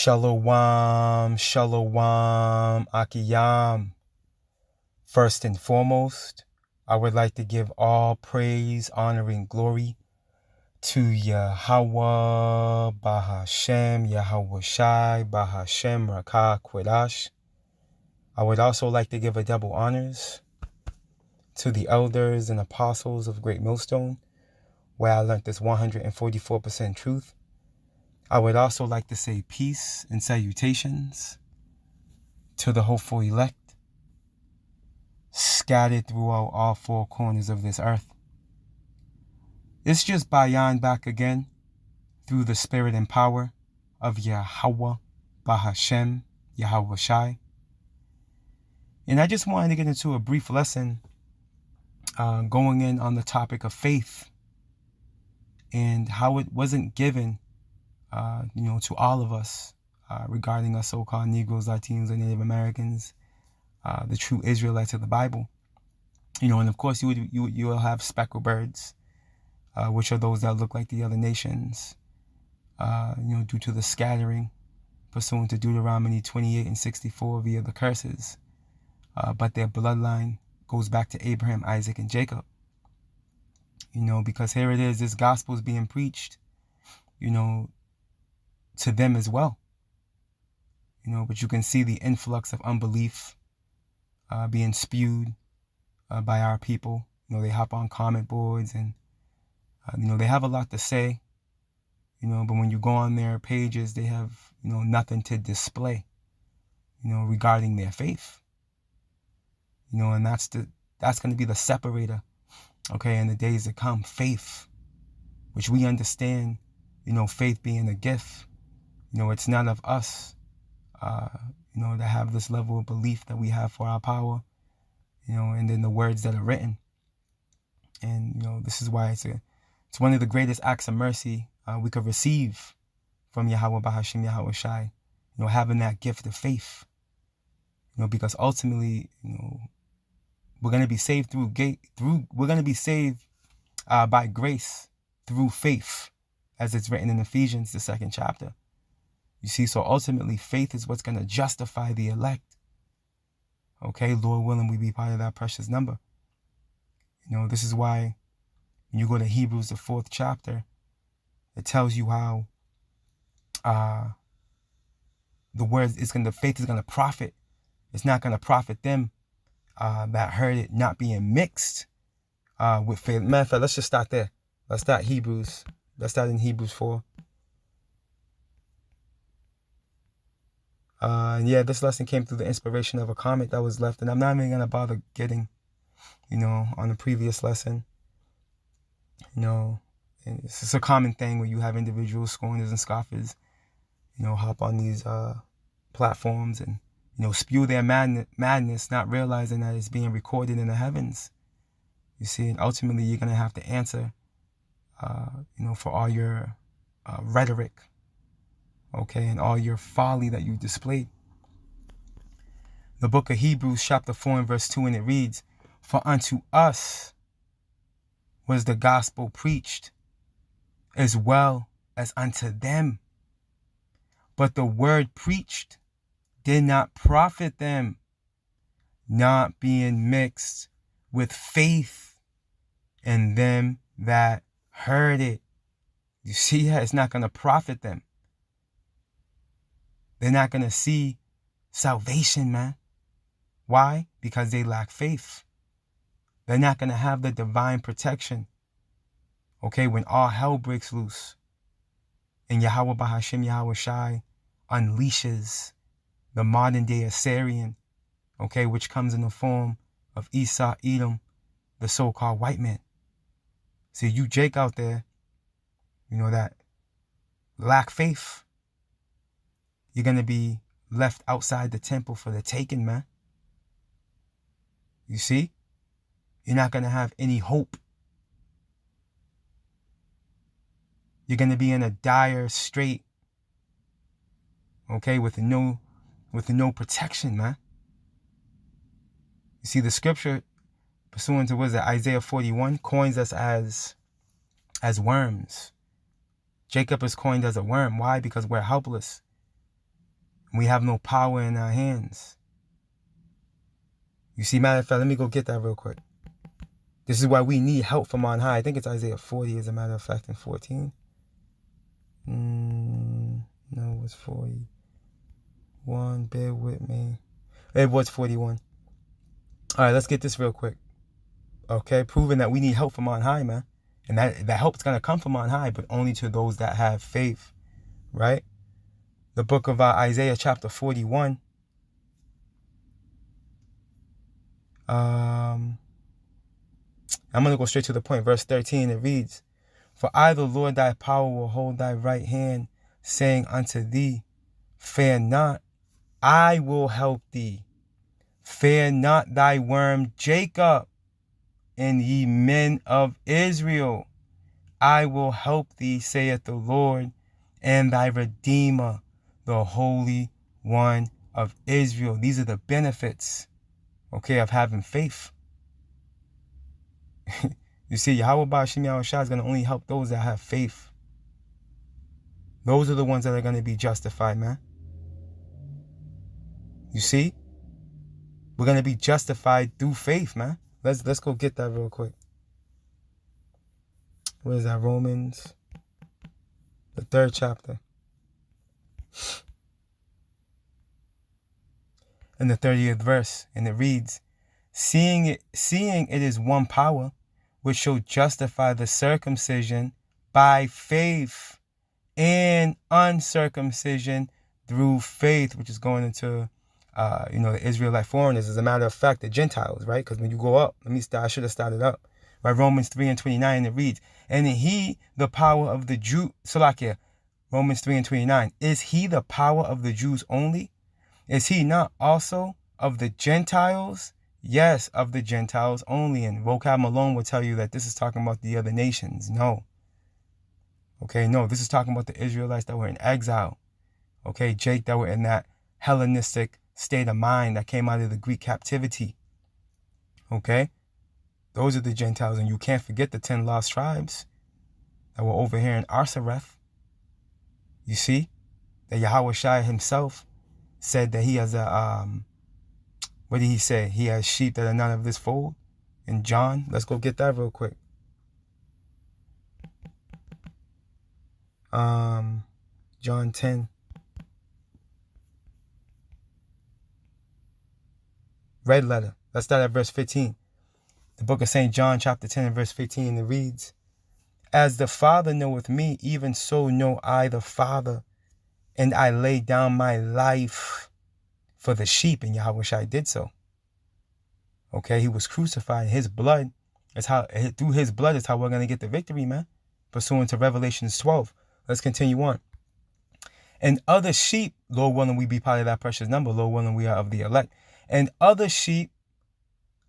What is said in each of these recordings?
Shalom, shalom, akiyam. First and foremost, I would like to give all praise, honor, and glory to Yahweh, Bahashem, Yahweh Shai, Bahashem, Rakah, Quadash. I would also like to give a double honors to the elders and apostles of Great Millstone, where I learned this 144% truth. I would also like to say peace and salutations to the hopeful elect, scattered throughout all four corners of this earth. It's just Bayan back again through the spirit and power of Yahweh, Bahashem, Yahweh Shai. And I just wanted to get into a brief lesson going in on the topic of faith and how it wasn't given to all of us regarding us so-called Negroes, Latinos, and Native Americans, the true Israelites of the Bible. And of course you will have speckled birds, which are those that look like the other nations, due to the scattering pursuant to Deuteronomy 28:64 via the curses. But their bloodline goes back to Abraham, Isaac, and Jacob. Because here it is, this gospel is being preached, to them as well. But you can see the influx of unbelief being spewed by our people. They hop on comment boards and, they have a lot to say, but when you go on their pages, they have, nothing to display, regarding their faith. And that's going to be the separator, okay, in the days to come. Faith, which we understand, faith being a gift. It's not of us, to have this level of belief that we have for our power, and then the words that are written. And, this is why it's one of the greatest acts of mercy we could receive from Yahweh Bahashem, Yahweh Shai, having that gift of faith, because ultimately, we're going to be saved we're going to be saved by grace through faith, as it's written in Ephesians, the 2nd chapter. You see, so ultimately faith is what's going to justify the elect. Okay, Lord willing, we be part of that precious number. This is why when you go to Hebrews, the 4th chapter, it tells you how the faith is going to profit. It's not going to profit them that heard it not being mixed with faith. Matter of fact, let's just start there. Let's start Hebrews. Let's start in Hebrews 4. This lesson came through the inspiration of a comment that was left, and I'm not even going to bother getting, on the previous lesson. And it's just a common thing where you have individuals, scorners and scoffers, hop on these platforms and, spew their madness, not realizing that it's being recorded in the heavens. You see, and ultimately you're going to have to answer, for all your rhetoric, okay, and all your folly that you displayed. The book of Hebrews, chapter 4 and verse 2, and it reads, "For unto us was the gospel preached, as well as unto them. But the word preached did not profit them, not being mixed with faith in them that heard it." You see that? It's not going to profit them. They're not going to see salvation, man. Why? Because they lack faith. They're not going to have the divine protection, okay, when all hell breaks loose and Yahweh Bahashem, Yahweh Shai unleashes the modern day Assyrian, okay, which comes in the form of Esau, Edom, the so-called white man. See, you Jake out there, that lack faith, you're going to be left outside the temple for the taking, man. You see? You're not going to have any hope. You're going to be in a dire strait, okay, with no protection, man. You see, the scripture, pursuant to Isaiah 41, coins us as worms. Jacob is coined as a worm. Why? Because we're helpless. We have no power in our hands. You see, matter of fact, let me go get that real quick. This is why we need help from on high. I think it's Isaiah 40, as a matter of fact, in 14. No, it's 41. Bear with me. It was 41. All right, let's get this real quick. Okay, proving that we need help from on high, man. And that help's going to come from on high, but only to those that have faith, right? The book of Isaiah chapter 41. I'm going to go straight to the point. Verse 13, it reads, For I, the Lord thy power, will hold thy right hand, saying unto thee, Fear not, I will help thee. Fear not thy worm Jacob, and ye men of Israel. I will help thee, saith the Lord, and thy Redeemer, the Holy One of Israel. These are the benefits, okay, of having faith. You see, Yahweh Ba'ashim Yahushua is going to only help those that have faith. Those are the ones that are going to be justified, man. You see? We're going to be justified through faith, man. Let's go get that real quick. Where is that? Romans, the 3rd chapter. In the 30th verse, and it reads, Seeing it is one power, which shall justify the circumcision by faith and uncircumcision through faith, which is going into the Israelite foreigners. As a matter of fact, the Gentiles, right? Because when you go up, I should have started up. Right, Romans 3:29, it reads, And he, the power of the Jew, Salakia, Romans 3:29, is he the power of the Jews only? Is he not also of the Gentiles? Yes, of the Gentiles only. And vocab Malone will tell you that this is talking about the other nations. No. Okay, no, this is talking about the Israelites that were in exile. Okay, Jake, that were in that Hellenistic state of mind that came out of the Greek captivity. Okay, those are the Gentiles, and you can't forget the 10 lost tribes that were over here in Arsareth. You see, that Yahweh Shai himself said that he has what did he say? He has sheep that are not of this fold. In John, let's go get that real quick. John 10. Red letter. Let's start at verse 15. The book of St. John, chapter 10, and verse 15, it reads, As the Father knoweth me, even so know I the Father, and I lay down my life for the sheep, and Yahweh Shai did so. Okay, he was crucified. His blood is through his blood is how we're going to get the victory, man. Pursuant to Revelations 12. Let's continue on. And other sheep, Lord willing, we be part of that precious number. Lord willing, we are of the elect. And other sheep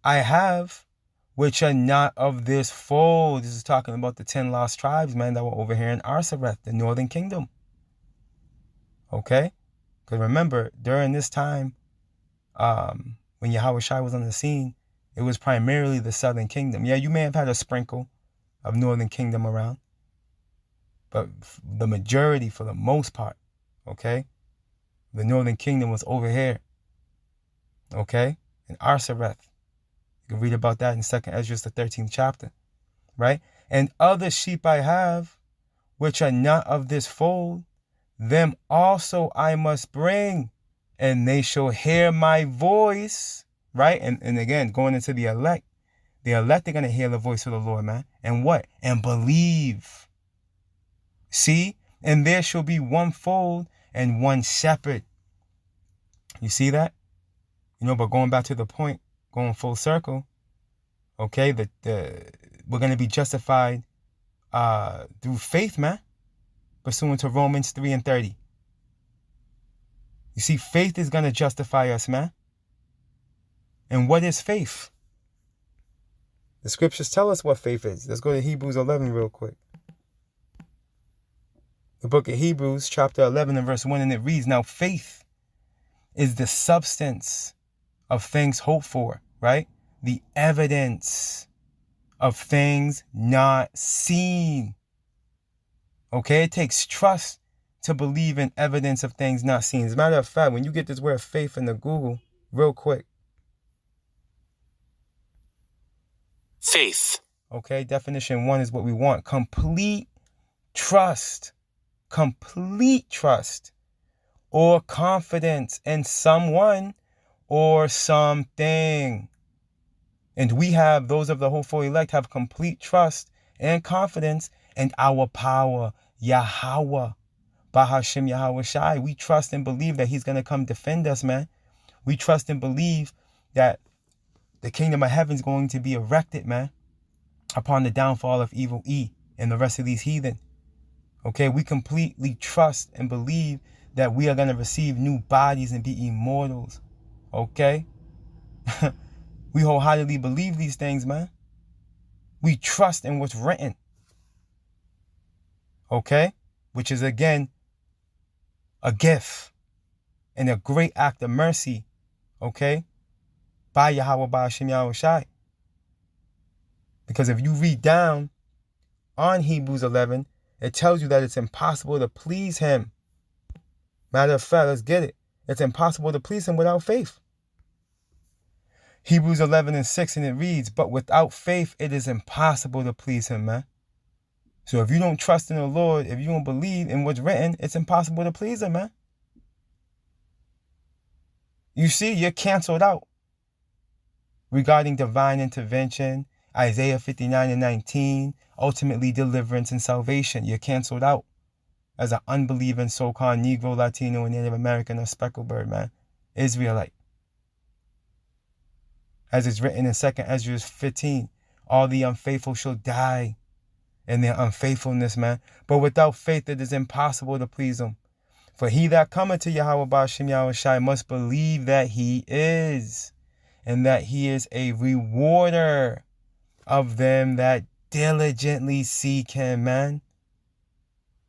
I have, which are not of this fold. This is talking about the 10 lost tribes, man, that were over here in Arsareth, the northern kingdom. Okay? Because remember, during this time, when Yahweh Shai was on the scene, it was primarily the southern kingdom. Yeah, you may have had a sprinkle of northern kingdom around, but the majority, for the most part, okay, the northern kingdom was over here, okay, in Arsareth. You can read about that in 2nd Ezra, the 13th chapter, right? And other sheep I have, which are not of this fold, them also I must bring, and they shall hear my voice, right? And again, going into the elect are going to hear the voice of the Lord, man. And what? And believe. See? And there shall be one fold and one shepherd. You see that? But going back to the point, going full circle, okay, we're going to be justified through faith, man, pursuant to Romans 3:30. You see, faith is going to justify us, man. And what is faith? The scriptures tell us what faith is. Let's go to Hebrews 11 real quick. The book of Hebrews, chapter 11 and verse 1, and it reads, Now faith is the substance of things hoped for, right? The evidence of things not seen. Okay, it takes trust to believe in evidence of things not seen. As a matter of fact, when you get this word faith in the Google, real quick. Faith. Okay, definition 1 is what we want. Complete trust. Complete trust or confidence in someone or something. And we have, those of the hopeful elect, have complete trust and confidence in our power, Yahweh, Bahashim Yahweh Shai. We trust and believe that he's going to come defend us, man. We trust and believe that the kingdom of heaven is going to be erected, man, upon the downfall of evil E and the rest of these heathen. Okay, we completely trust and believe that we are going to receive new bodies and be immortals. Okay? We wholeheartedly believe these things, man. We trust in what's written. Okay? Which is, again, a gift and a great act of mercy. Okay? By Yahweh, by Hashem Yahweh Shai. Because if you read down on Hebrews 11, it tells you that it's impossible to please him. Matter of fact, let's get it. It's impossible to please him without faith. Hebrews 11:6, and it reads, but without faith, it is impossible to please him, man. So if you don't trust in the Lord, if you don't believe in what's written, it's impossible to please him, man. You see, you're canceled out regarding divine intervention, Isaiah 59:19, ultimately deliverance and salvation. You're canceled out as an unbelieving so-called Negro, Latino, and Native American or speckled bird, man. Israelite. As it's written in 2 Ezra 15, all the unfaithful shall die in their unfaithfulness, man. But without faith, it is impossible to please him. For he that cometh to Yahweh Ba'ashem Yahweh Shai must believe that he is, and that he is a rewarder of them that diligently seek him, man.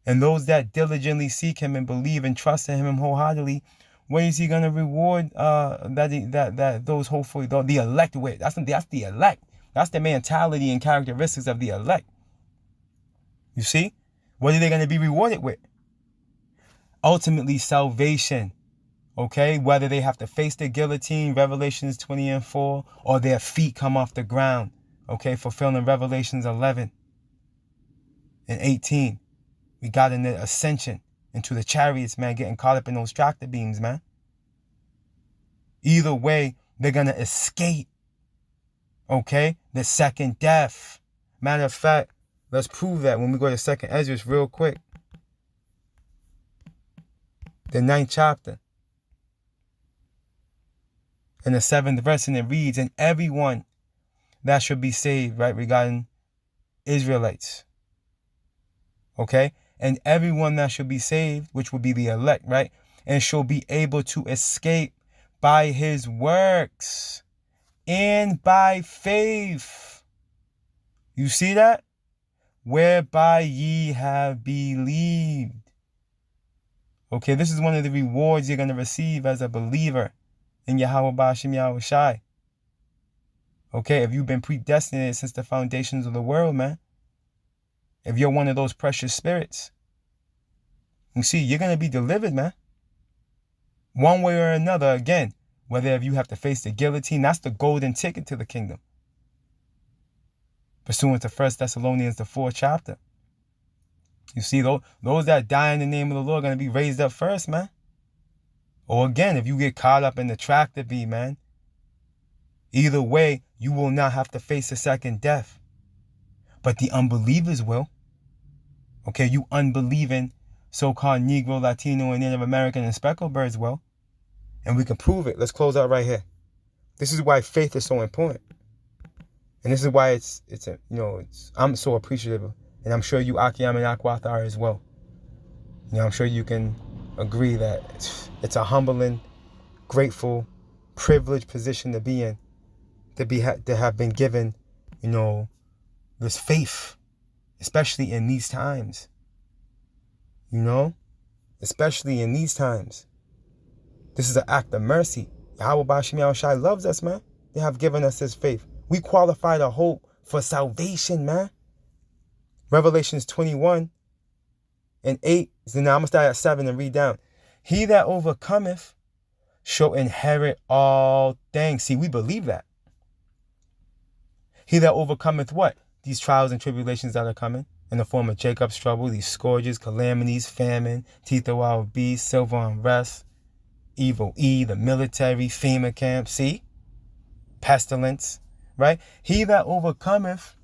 And those that diligently seek him and believe and trust in him wholeheartedly, what is he gonna reward those hopefully the elect with? That's the elect. That's the mentality and characteristics of the elect. You see? What are they gonna be rewarded with? Ultimately salvation. Okay? Whether they have to face the guillotine, Revelations 20:4, or their feet come off the ground. Okay, fulfilling Revelations 11:18. We got in the ascension into the chariots, man, getting caught up in those tractor beams, man. Either way, they're going to escape, okay, the second death. Matter of fact, let's prove that when we go to 2 Ezra real quick. The 9th chapter. In the 7th verse, and it reads, and everyone that should be saved, right, regarding Israelites. Okay? And everyone that shall be saved, which will be the elect, right? And shall be able to escape by his works and by faith. You see that? Whereby ye have believed. Okay, this is one of the rewards you're going to receive as a believer in Yahweh Ba'ashem Yahweh Shai. Okay, if you've been predestinated since the foundations of the world, man. If you're one of those precious spirits, you see, you're going to be delivered, man. One way or another, again, whether if you have to face the guillotine, that's the golden ticket to the kingdom. Pursuant to 1 Thessalonians, the 4th chapter. You see, those that die in the name of the Lord are going to be raised up first, man. Or again, if you get caught up in the tractor beam, man. Either way, you will not have to face a second death. But the unbelievers will. Okay, you unbelieving so-called Negro, Latino, and Native American and speckled birds will. And we can prove it. Let's close out right here. This is why faith is so important. And this is why I'm so appreciative. And I'm sure you Akiam and Akwath are as well. I'm sure you can agree that it's a humbling, grateful, privileged position to be in. To have been given, this faith, especially in these times. Especially in these times. This is an act of mercy. Yahweh Ba'ashem Yahweh Shai loves us, man. They have given us this faith. We qualify to hope for salvation, man. Revelations 21 and 8. So now I'm going to start at 7 and read down. He that overcometh shall inherit all things. See, we believe that. He that overcometh what? These trials and tribulations that are coming in the form of Jacob's trouble, these scourges, calamities, famine, teeth of wild beasts, silver unrest, evil the military, FEMA camp, see? Pestilence, right? He that overcometh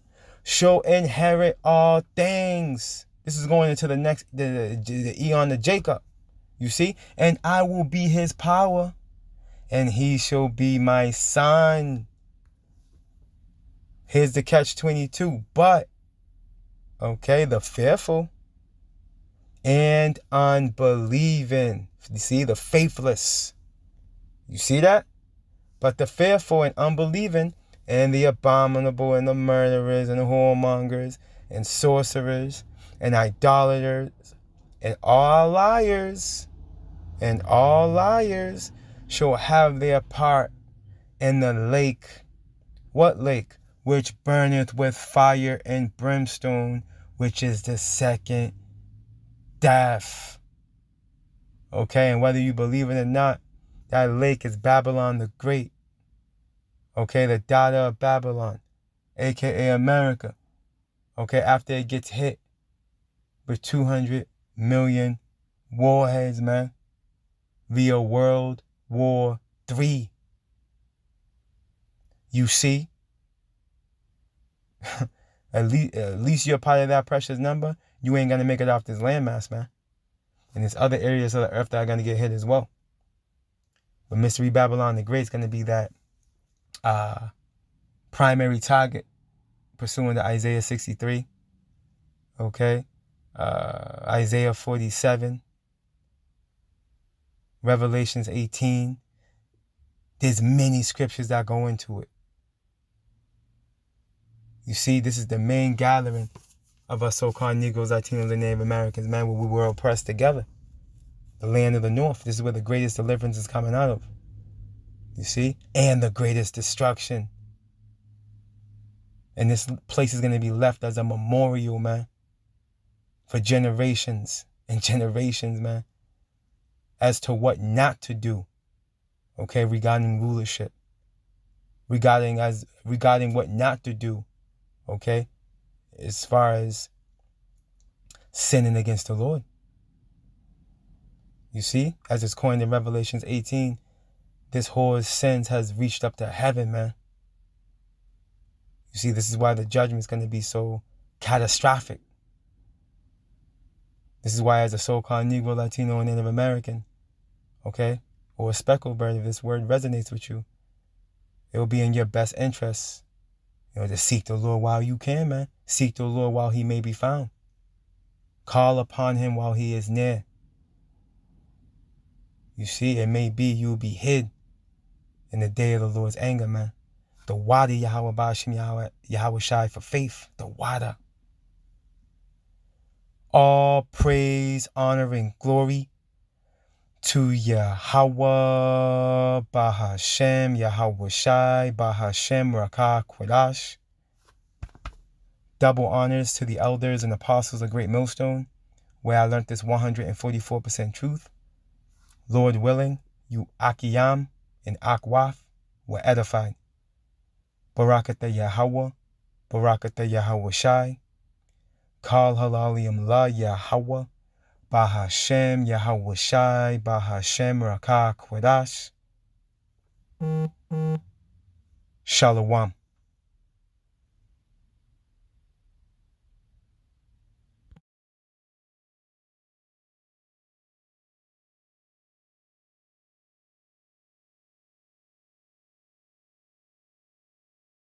shall inherit all things. This is going into the next, the eon of Jacob, you see? And I will be his power, and he shall be my son. Here's the catch-22. But, okay, the fearful and unbelieving. You see, the faithless. You see that? But the fearful and unbelieving, and the abominable, and the murderers, and the whoremongers, and sorcerers, and idolaters, and all liars, shall have their part in the lake. What lake? Which burneth with fire and brimstone, which is the second death. Okay, and whether you believe it or not, that lake is Babylon the Great. Okay, the daughter of Babylon, aka America. Okay, after it gets hit with 200 million warheads, man, via World War III. You see? at least you're part of that precious number. You ain't gonna make it off this landmass, man. And there's other areas of the earth that are gonna get hit as well. But Mystery Babylon the Great is gonna be that primary target, pursuant to Isaiah 63. Okay, Isaiah 47, Revelations 18. There's many scriptures that go into it. You see, this is the main gathering of us so-called Negroes, Latinos, and Native Americans, man, where we were oppressed together. The land of the North. This is where the greatest deliverance is coming out of. You see? And the greatest destruction. And this place is going to be left as a memorial, man, for generations and generations, man, as to what not to do, okay, regarding rulership, regarding what not to do, okay, as far as sinning against the Lord. You see, as it's coined in Revelations 18, this whore's sins has reached up to heaven, man. You see, this is why the judgment is going to be so catastrophic. This is why, as a so-called Negro, Latino, and Native American, okay, or a speckled bird, if this word resonates with you, it will be in your best interest, to seek the Lord while you can, man. Seek the Lord while he may be found. Call upon him while he is near. You see, it may be you will be hid in the day of the Lord's anger, man. The water Yahweh Ba'ashim Yahweh Shai for faith. The water. All praise, honor, and glory to Yahweh Bahashem Yahweh Shai Bahashem Rakah Kodash. Double honors to the elders and apostles of Great Millstone, where I learned this 144% truth. Lord willing, you Akiyam and Akwaf were edified. Barakatah Yahweh, Barakatah Yahweh Shai, Kal Halalium La Yahweh, Bahashem Yahweh Shai, Bahashem Rakah Kodash. Shalom.